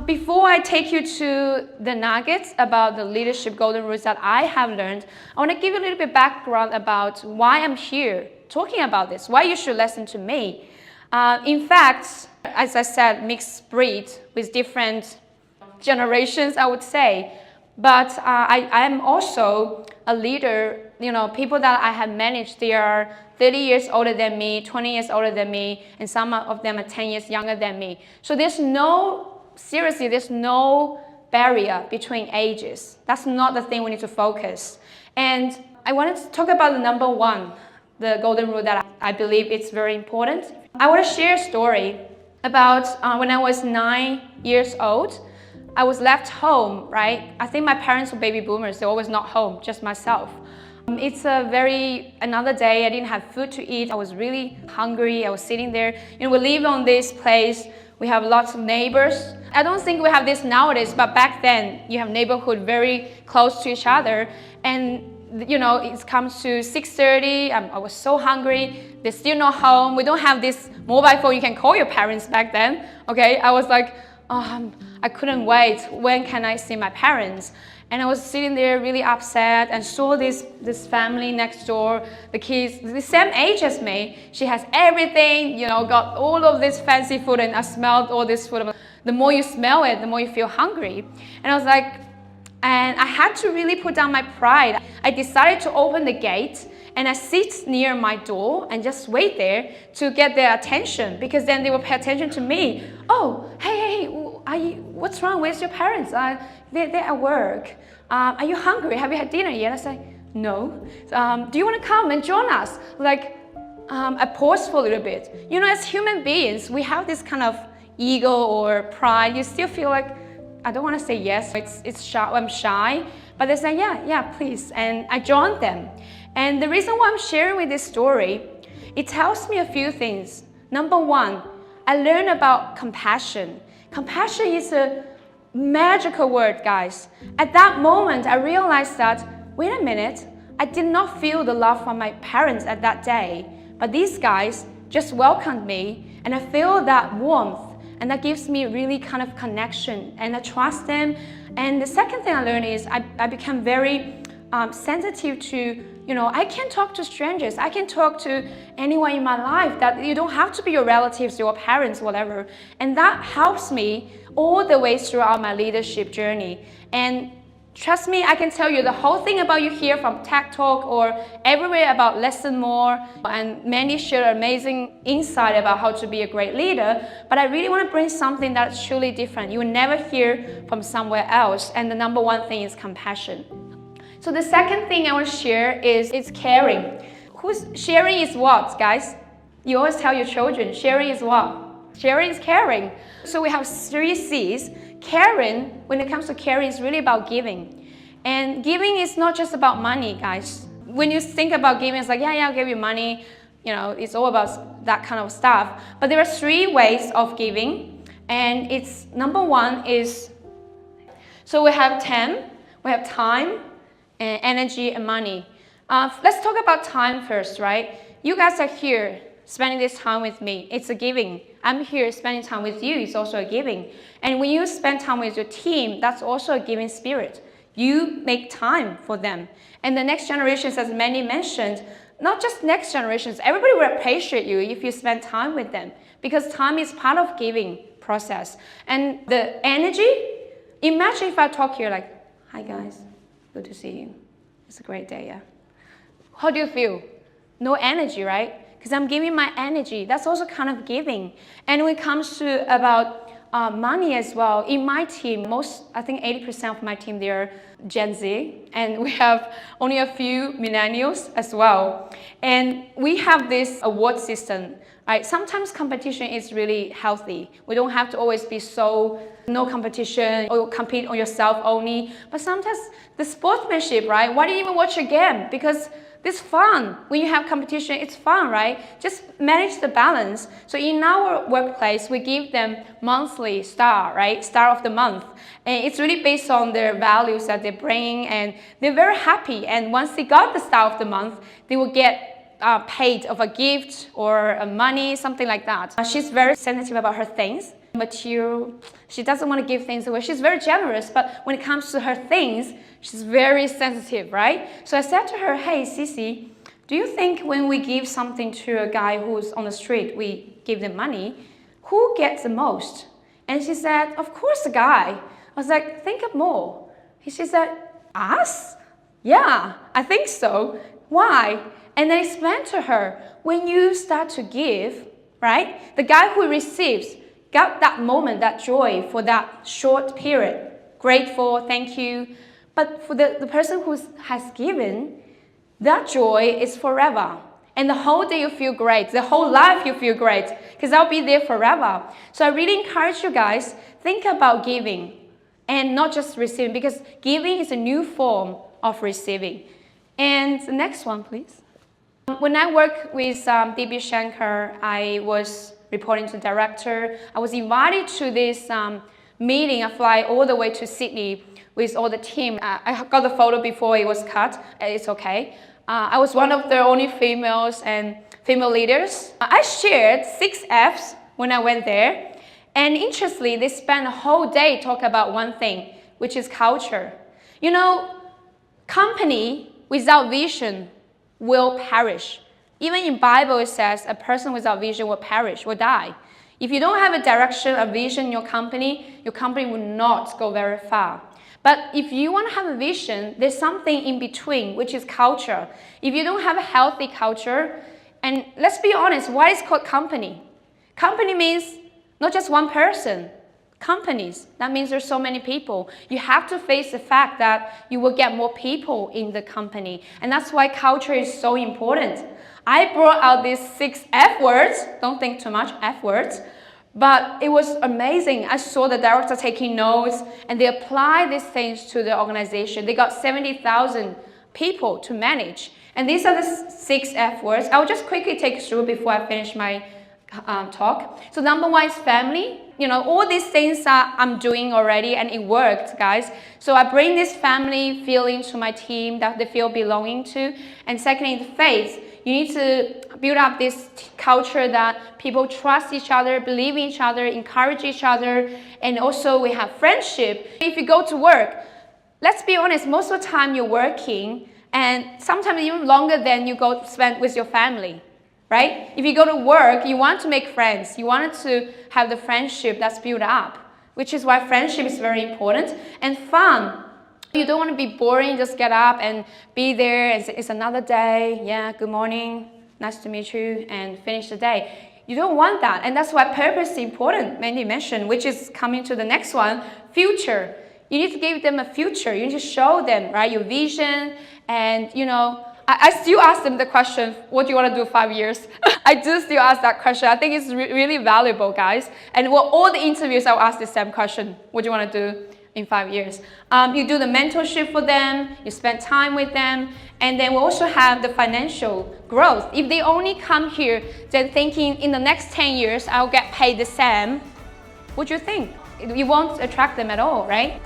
Before I take you to the nuggets about the leadership golden rules that I have learned, I want to give you a little bit background about why I'm here talking about this, why you should listen to me. In fact, as I said, mixed breed with different generations, I would say. But I am also a leader. You know, people that I have managed, they are 30 years older than me, 20 years older than me, and some of them are 10 years younger than me. So there's no barrier between ages. That's not the thing we need to focus. And I wanted to talk about the number one, the golden rule that I believe it's very important. I want to share a story about when I was 9 years old. I was left home, right? I think my parents were baby boomers. They were always not home, just myself. It's another day. I didn't have food to eat. I was really hungry. I was sitting there. You know, we live on this place. We have lots of neighbors. I don't think we have this nowadays, but back then, you have neighborhood very close to each other. And, you know, it comes to 6:30. I was so hungry. They're still not home. We don't have this mobile phone. You can call your parents back then. Okay, I was like, oh, I couldn't wait. When can I see my parents? And I was sitting there really upset and saw this family next door, the kids, the same age as me. She has everything, you know, got all of this fancy food, and I smelled all this food. The more you smell it, the more you feel hungry. And I was like, and I had to really put down my pride. I decided to open the gate and I sit near my door and just wait there to get their attention, because then they will pay attention to me. Oh, hey, what's wrong? Where's your parents? They're at work. Are you hungry? Have you had dinner yet? I said, no. Do you want to come and join us? Like, I paused for a little bit. You know, as human beings, we have this kind of ego or pride. You still feel like, I don't want to say yes. It's shy. I'm shy. But they say, yeah, please. And I joined them. And the reason why I'm sharing with this story, it tells me a few things. Number one, I learned about compassion. Compassion is a magical word, guys. At that moment, I realized that, wait a minute, I did not feel the love from my parents at that day. But these guys just welcomed me, and I feel that warmth. And that gives me really kind of connection, and I trust them. And the second thing I learned is I became very sensitive to, you know, I can talk to strangers. I can talk to anyone in my life. That you don't have to be your relatives, your parents, whatever. And that helps me all the way throughout my leadership journey. And trust me, I can tell you the whole thing about you hear from Tech Talk or everywhere about Listen More, and many share amazing insight about how to be a great leader. But I really want to bring something that's truly different. You will never hear from somewhere else. And the number one thing is compassion. So the second thing I want to share is caring. Sharing is what, guys? You always tell your children, sharing is what? Sharing is caring. So we have 3 C's. Caring, when it comes to caring, is really about giving. And giving is not just about money, guys. When you think about giving, it's like, yeah, I'll give you money. You know, it's all about that kind of stuff. But there are 3 ways of giving. And it's number one is, so we have time, and energy and money. Let's talk about time first, right? You guys are here spending this time with me. It's a giving. I'm here spending time with you. It's also a giving. And when you spend time with your team, that's also a giving spirit. You make time for them. And the next generations, as Manny mentioned, not just next generations, everybody will appreciate you if you spend time with them, because time is part of giving process. And the energy, imagine if I talk here like, hi guys, good to see you. It's a great day, yeah. How do you feel? No energy, right? Because I'm giving my energy. That's also kind of giving. And when it comes to about money as well, in my team, I think 80% of my team, they're Gen Z, and we have only a few millennials as well. And we have this award system, right? Sometimes competition is really healthy. We don't have to always be no competition or compete on yourself only. But sometimes the sportsmanship, right? Why do you even watch a game? Because it's fun. When you have competition, it's fun, right? Just manage the balance. So in our workplace, we give them monthly star, right? Star of the month. And it's really based on their values that they're bringing, and they're very happy. And once they got the star of the month, they will get paid of a gift or money, something like that. She's very sensitive about her things. material. She doesn't want to give things away. She's very generous, but when it comes to her things, she's very sensitive, right? So I said to her, hey, Sissy, do you think when we give something to a guy who's on the street, we give them money, who gets the most? And she said, of course the guy. I was like, think of more. She said, us? Yeah, I think so. Why? And I explained to her, when you start to give, right, the guy who receives got that moment, that joy for that short period, grateful, thank you. But for the person who has given, that joy is forever. And the whole day you feel great, the whole life you feel great, because I'll be there forever. So I really encourage you guys, think about giving and not just receiving, because giving is a new form of receiving. And the next one, please. When I work with D.B. Shankar, I was reporting to the director. I was invited to this meeting. I fly all the way to Sydney with all the team. I got the photo before it was cut. It's okay. I was one of the only females and female leaders. I shared 6 F's when I went there. And interestingly, they spent a whole day talking about one thing, which is culture. You know, company without vision will perish. Even in Bible it says a person without vision will perish, will die. If you don't have a direction, a vision in your company will not go very far. But if you want to have a vision, there's something in between, which is culture. If you don't have a healthy culture, and let's be honest, what is called company? Company means not just one person. Companies, that means there's so many people. You have to face the fact that you will get more people in the company. And that's why culture is so important. I brought out these 6 F words, don't think too much, F words, but it was amazing. I saw the director taking notes and they applied these things to the organization. They got 70,000 people to manage. And these are the 6 F words. I'll just quickly take you through before I finish my talk. So number 1 is family. You know, all these things I'm doing already and it worked, guys. So I bring this family feeling to my team that they feel belonging to. And secondly, faith. You need to build up this culture that people trust each other, believe in each other, encourage each other, and also we have friendship. If you go to work, let's be honest, most of the time you're working and sometimes even longer than you go spend with your family, right? If you go to work, you want to make friends. You want to have the friendship that's built up, which is why friendship is very important. And fun. You don't want to be boring, just get up and be there. It's another day. Yeah, good morning. Nice to meet you. And finish the day. You don't want that. And that's why purpose is important, Mandy mentioned, which is coming to the next one, future. You need to give them a future. You need to show them, right, your vision. And, you know, I still ask them the question, what do you want to do 5 years? I do still ask that question. I think it's really valuable, guys. And all the interviews, I'll ask the same question. What do you want to do in 5 years? You do the mentorship for them, you spend time with them, and then we also have the financial growth. If they only come here, then thinking in the next 10 years, I'll get paid the same, what do you think? You won't attract them at all, right?